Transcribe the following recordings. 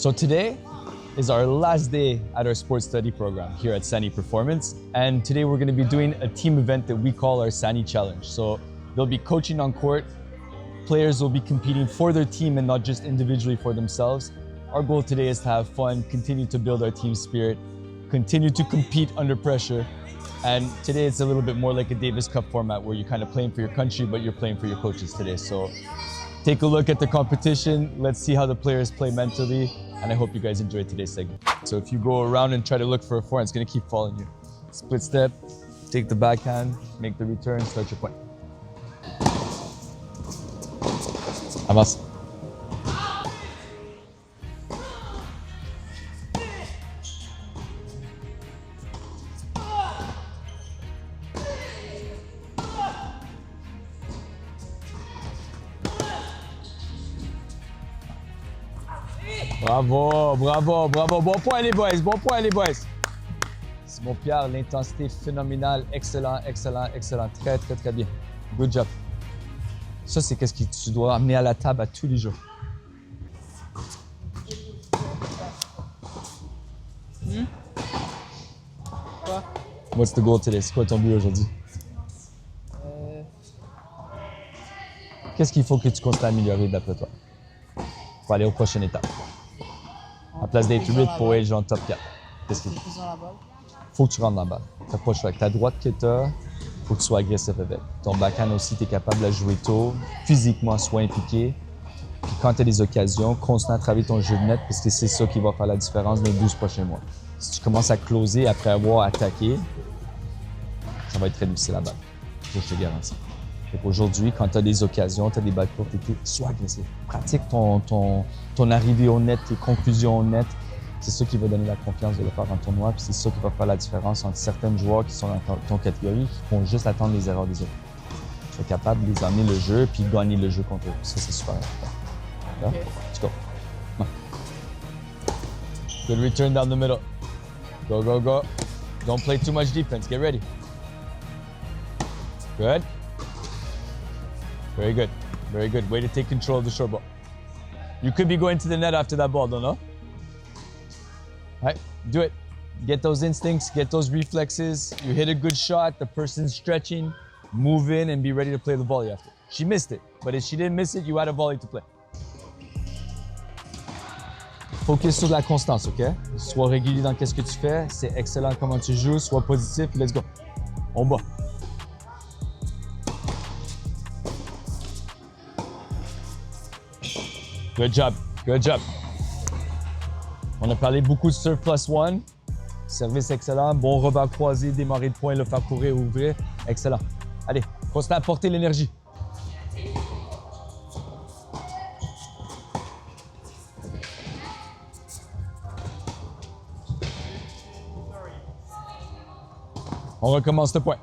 So today is our last day at our sports study program here at Sani Performance. And today we're going to be doing a team event that we call our Sani Challenge. So they'll be coaching on court. Players will be competing for their team and not just individually for themselves. Our goal today is to have fun, continue to build our team spirit, continue to compete under pressure. And today it's a little bit more like a Davis Cup format where you're kind of playing for your country, but you're playing for your coaches today. So take a look at the competition. Let's see how the players play mentally. And I hope you guys enjoyed today's segment. So if you go around and try to look for a forehand, it's going to keep following you. Split step, take the backhand, make the return, start your point. Avance. Bravo, bravo, bravo. Bon point les boys, bon point les boys. Simon Pierre, l'intensité phénoménale. Excellent, excellent, excellent. Très, très, très bien. Good job. Ça, c'est qu'est-ce que tu dois amener à la table à tous les jours. Quoi? What's the goal today? C'est quoi ton but aujourd'hui? Qu'est-ce qu'il faut que tu continues à améliorer d'après toi pour aller aux prochaines étapes? À place d'être 8 pour être genre top 4. Qu'est-ce qu'il faut? Faut que tu rentres dans la balle. T'as pas le choix. Avec ta droite que t'as, faut que tu sois agressif avec. Ton backhand aussi, tu es capable de jouer tôt, physiquement, sois impliqué. Puis quand tu as des occasions, continue à travailler ton jeu de net parce que c'est ça qui va faire la différence dans les 12 prochains mois. Si tu commences à closer après avoir attaqué, ça va être très difficile à battre. Je te garantis. Aujourd'hui, quand tu as des occasions, tu as des balles courtes, sois agressif. Pratique ton arrivée au net, tes conclusions au net. C'est ça qui va donner la confiance de le faire en tournoi. Puis c'est ça qui va faire la différence entre certains joueurs qui sont dans ton catégorie qui font juste attendre les erreurs des autres. Tu es capable de les amener le jeu puis gagner le jeu contre eux. Ça, c'est super important. Okay. Let's go. Good return down the middle. Go, go, go. Don't play too much defense. Get ready. Good. Very good. Very good. Way to take control of the short ball. You could be going to the net after that ball, don't know? All right, do it. Get those instincts, get those reflexes. You hit a good shot, the person's stretching, move in and be ready to play the volley after. She missed it, but if she didn't miss it, you had a volley to play. Focus sur la constance, OK? Sois régulier dans ce que tu fais. C'est excellent comment tu joues. Sois positif. Let's go. On bat. Good job. Good job. On a parlé beaucoup de serve plus one. Service excellent. Bon revers croisé, démarrer de point, le faire courir, ouvrir. Excellent. Allez, continue à porter l'énergie. On recommence le point.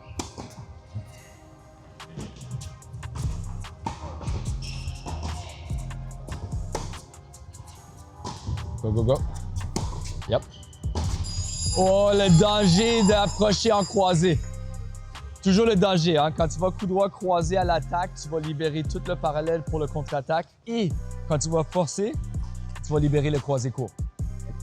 Go, go, go. Yep. Oh, le danger d'approcher en croisé. Toujours le danger, hein? Quand tu vas coup droit croisé à l'attaque, tu vas libérer tout le parallèle pour le contre-attaque. Et quand tu vas forcer, tu vas libérer le croisé court.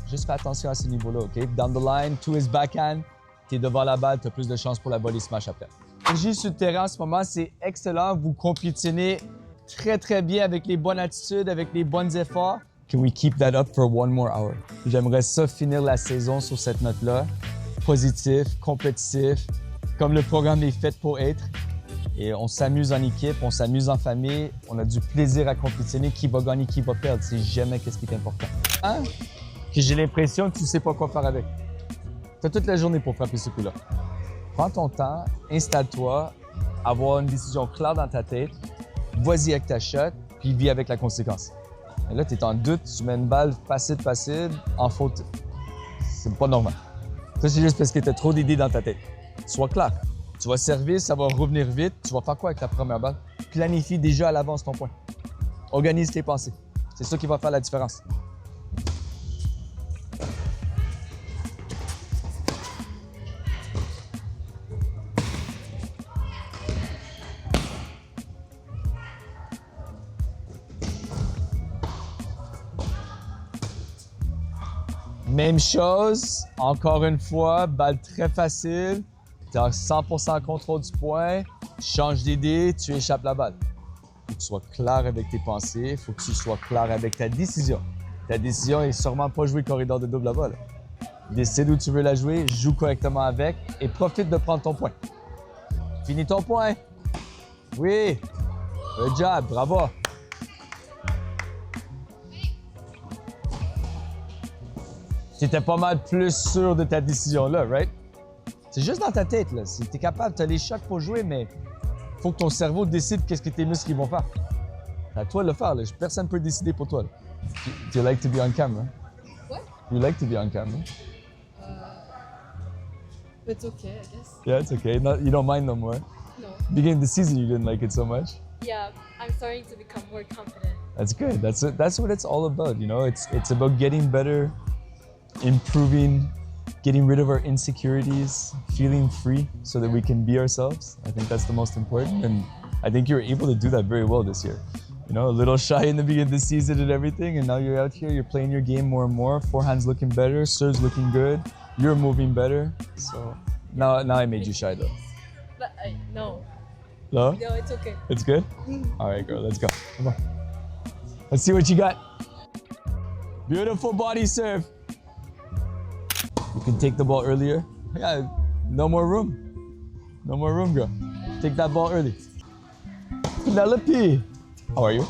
Juste fais attention à ce niveau-là, OK? Down the line, to his backhand. Tu es devant la balle, tu as plus de chances pour la volley smash après. L'énergie sur le terrain en ce moment, c'est excellent. Vous compétitionnez très, très bien avec les bonnes attitudes, avec les bons efforts. Can we keep that up for one more hour? J'aimerais ça finir la saison sur cette note-là. Positif, compétitif, comme le programme est fait pour être. Et on s'amuse en équipe, on s'amuse en famille, on a du plaisir à compétitionner. Qui va gagner, qui va perdre, c'est jamais qu'est-ce qui est important. Hein? Que j'ai l'impression que tu sais pas quoi faire avec. Tu as toute la journée pour frapper ce coup-là. Prends ton temps, installe-toi, avoir une décision claire dans ta tête, vas-y avec ta shot, puis vis avec la conséquence. Et là, tu es en doute, tu mets une balle facile, en faute. C'est pas normal. Ça, c'est juste parce que tu as trop d'idées dans ta tête. Sois clair. Tu vas servir, ça va revenir vite. Tu vas faire quoi avec ta première balle? Planifie déjà à l'avance ton point. Organise tes pensées. C'est ça qui va faire la différence. Même chose, encore une fois, balle très facile. Tu as 100% contrôle du point, tu changes d'idée, tu échappes la balle. Il faut que tu sois clair avec tes pensées, il faut que tu sois clair avec ta décision. Ta décision est sûrement pas jouer corridor de double là-bas. Décide où tu veux la jouer, joue correctement avec et profite de prendre ton point. Finis ton point. Oui. Good job, bravo. Tu étais pas mal plus sûr de ta décision là, right? C'est juste dans ta tête, là. Si tu es capable, tu as les chocs pour jouer, mais faut que ton cerveau décide qu'est-ce que tes muscles vont faire. C'est à toi de le faire, là. Personne ne peut décider pour toi. Do you like to be on camera? What? You like to be on camera? It's okay, I guess. Yeah, it's okay. You don't mind no more. No. Beginning of the season, you didn't like it so much. Yeah, I'm starting to become more confident. That's good. That's what it's all about. You know, it's about getting better, improving, getting rid of our insecurities, feeling free so that we can be ourselves. I think that's the most important, and I think you were able to do that very well this year. You know, a little shy in the beginning of the season and everything, and now you're out here, you're playing your game more and more. Forehand's looking better, serve's looking good, you're moving better. So now I made you shy though. But no. No? No, it's okay. It's good? All right, girl, let's go. Come on. Let's see what you got. Beautiful body serve. You can take the ball earlier. Yeah, no more room. No more room, girl. Take that ball early. Penelope. How are you?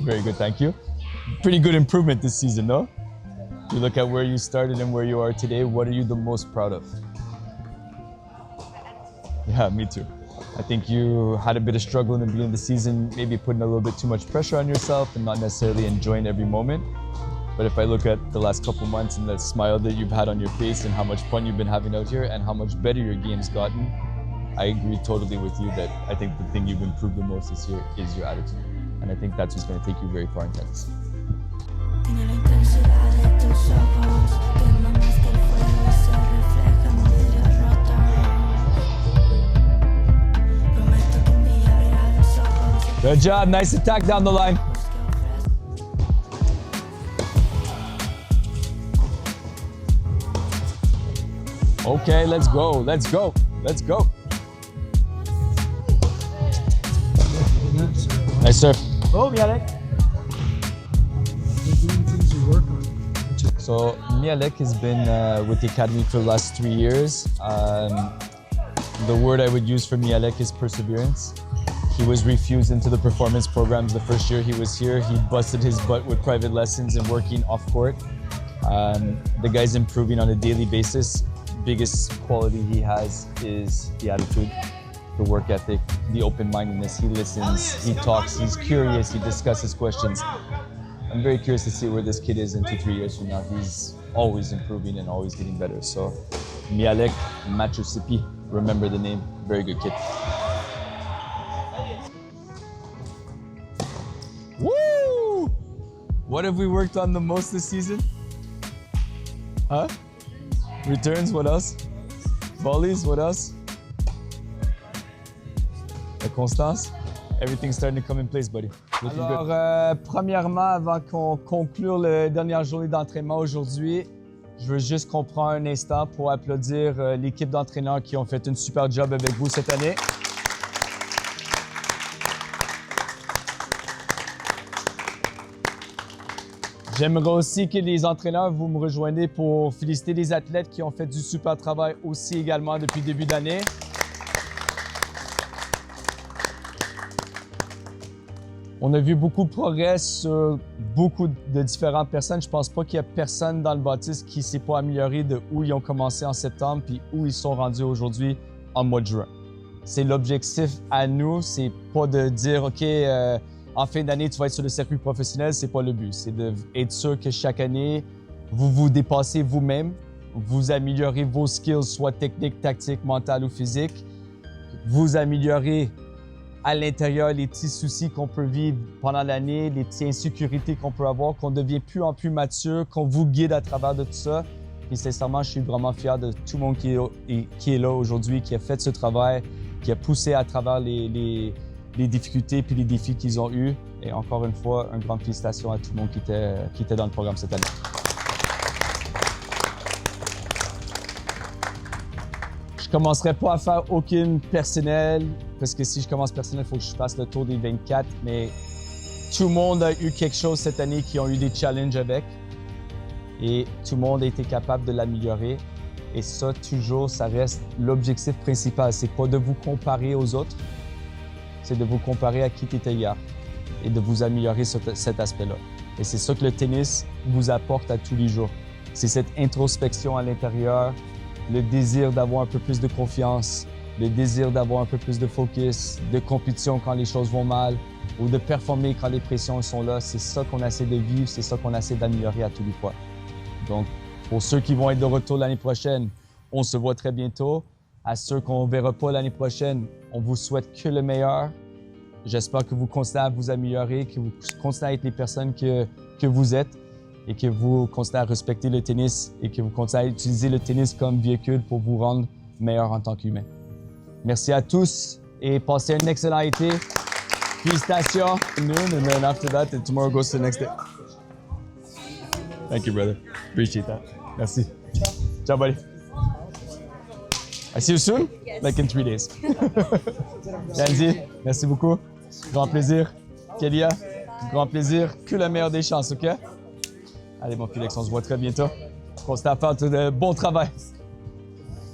Very good, thank you. Pretty good improvement this season, no? You look at where you started and where you are today, what are you the most proud of? Yeah, me too. I think you had a bit of struggle in the beginning of the season, maybe putting a little bit too much pressure on yourself and not necessarily enjoying every moment. But if I look at the last couple months and the smile that you've had on your face and how much fun you've been having out here and how much better your game's gotten, I agree totally with you that I think the thing you've improved the most this year is your attitude. And I think that's what's going to take you very far in tennis. Tiene la intensidad de tus ojos, quema más que el fuego y se refleja en un vidrio roto. Prometo que un día abrirás los ojos. Good job, nice attack down the line. Okay, let's go, let's go, let's go. Nice serve. Oh, Mialek. You're doing things you work on. So Mialek has been with the academy for the last 3 years. The word I would use for Mialek is perseverance. He was refused into the performance programs the first year he was here. He busted his butt with private lessons and working off court. The guy's improving on a daily basis. Biggest quality he has is the attitude, the work ethic, the open-mindedness. He listens, he talks, he's curious, he discusses questions. I'm very curious to see where this kid is in 2-3 years from now. He's always improving and always getting better. So Mialek Machusipi, remember the name, very good kid. Woo! What have we worked on the most this season? Huh? Returns, what else? Volleys, what else? La constance? Everything's starting to come in place, buddy. Looking good. Alors, premièrement, avant qu'on conclure la dernière journée d'entraînement aujourd'hui, je veux juste qu'on prenne un instant pour applaudir l'équipe d'entraîneurs qui ont fait une super job avec vous cette année. J'aimerais aussi que les entraîneurs, vous me rejoignez pour féliciter les athlètes qui ont fait du super travail aussi également depuis le début d'année. On a vu beaucoup de progrès sur beaucoup de différentes personnes. Je pense pas qu'il y a personne dans le bâtisse qui ne s'est pas amélioré de où ils ont commencé en septembre puis où ils sont rendus aujourd'hui en mois de juin. C'est l'objectif à nous, c'est pas de dire OK, en fin d'année, tu vas être sur le circuit professionnel, c'est pas le but. C'est d'être sûr que chaque année, vous vous dépassez vous-même, vous améliorez vos skills, soit techniques, tactiques, mentales ou physiques. Vous améliorez à l'intérieur les petits soucis qu'on peut vivre pendant l'année, les petites insécurités qu'on peut avoir, qu'on devient plus en plus mature, qu'on vous guide à travers de tout ça. Et sincèrement, je suis vraiment fier de tout le monde qui est là aujourd'hui, qui a fait ce travail, qui a poussé à travers les difficultés puis les défis qu'ils ont eus. Et encore une fois, une grande félicitation à tout le monde qui était dans le programme cette année. commencerai pas à faire aucune personnelle, parce que si je commence personnelle, il faut que je fasse le tour des 24, mais tout le monde a eu quelque chose cette année qui ont eu des challenges avec, et tout le monde a été capable de l'améliorer. Et ça, toujours, ça reste l'objectif principal. C'est pas de vous comparer aux autres, c'est de vous comparer à qui tu étais hier et de vous améliorer sur cet aspect-là. Et c'est ça que le tennis vous apporte à tous les jours. C'est cette introspection à l'intérieur, le désir d'avoir un peu plus de confiance, le désir d'avoir un peu plus de focus, de compétition quand les choses vont mal ou de performer quand les pressions sont là. C'est ça qu'on essaie de vivre, c'est ça qu'on essaie d'améliorer à tous les fois. Donc, pour ceux qui vont être de retour l'année prochaine, on se voit très bientôt. À ceux qu'on ne verra pas l'année prochaine, on vous souhaite que le meilleur. J'espère que vous continuez à vous améliorer, que vous continuez à être les personnes que vous êtes et que vous continuez à respecter le tennis et que vous continuez à utiliser le tennis comme véhicule pour vous rendre meilleur en tant qu'humain. Merci à tous et passez un excellent été. Félicitations. Noon, and then after that, tomorrow goes to the next day. Thank you, brother. Appreciate that. Merci. Ciao, buddy. I see you soon? Yes. Like in 3 days. Yanzi, merci beaucoup. Grand plaisir. Kélia, grand plaisir. Que le meilleur des chances, OK? Allez, mon Félix, on se voit très bientôt. Continue à faire de bon travail.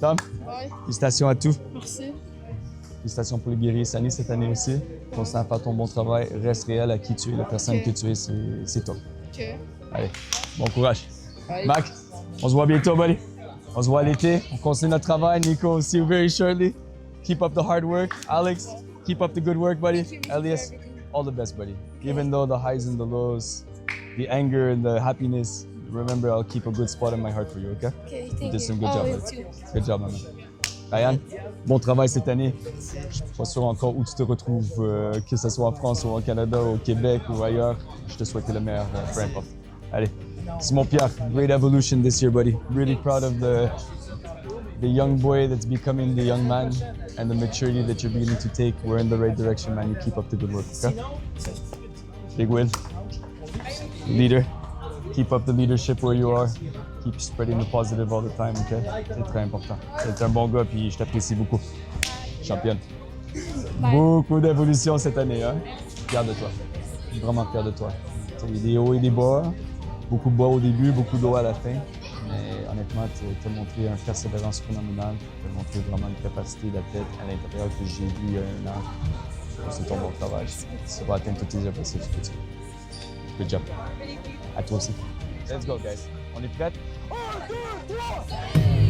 Tom? Ouais. Félicitations à tous. Merci. Félicitations pour le guérir Sani cette année aussi. Continue à faire ton bon travail. Reste réel à qui tu es, la personne que tu es, c'est toi. OK. Allez, bon courage. Bye. Mac, on se voit bientôt, buddy. On se voit à l'été. On continue notre travail. Nico, see you very shortly. Keep up the hard work. Alex, keep up the good work, buddy. Elias, all the best, buddy. Even though the highs and the lows, the anger and the happiness, remember I'll keep a good spot in my heart for you, okay? Okay, You thank did you. some good job, you buddy. too. Good job, man. Ryan, bon travail cette année. Je suis pas sûr encore où tu te retrouves, que ce soit en France ou au Canada, au Québec ou ailleurs. Je te souhaite le meilleur, peu importe. Allez, Simon Pierre, great evolution this year, buddy. Really proud of the young boy that's becoming the young man and the maturity that you're beginning to take. We're in the right direction, man. You keep up the good work, okay? Big Will, leader. Keep up the leadership where you are. Keep spreading the positive all the time, okay? C'est très important. C'est un bon gars, puis je t'apprécie beaucoup. Championne. Beaucoup d'évolution cette année, hein? Fier de toi. Je suis vraiment fier de toi. Il y a des hauts et des bas. Beaucoup de bas au début, beaucoup de hauts à la fin. Mais honnêtement, tu as montré une persévérance phénoménale. Tu as montré vraiment une capacité d'athlète à l'intérieur que j'ai vu il y a un an. C'est ton bon travail. Tu vas atteindre tous tes objectifs que tu veux. Good job. À toi aussi. Let's go, guys. On est prêts? 1, 2, 3!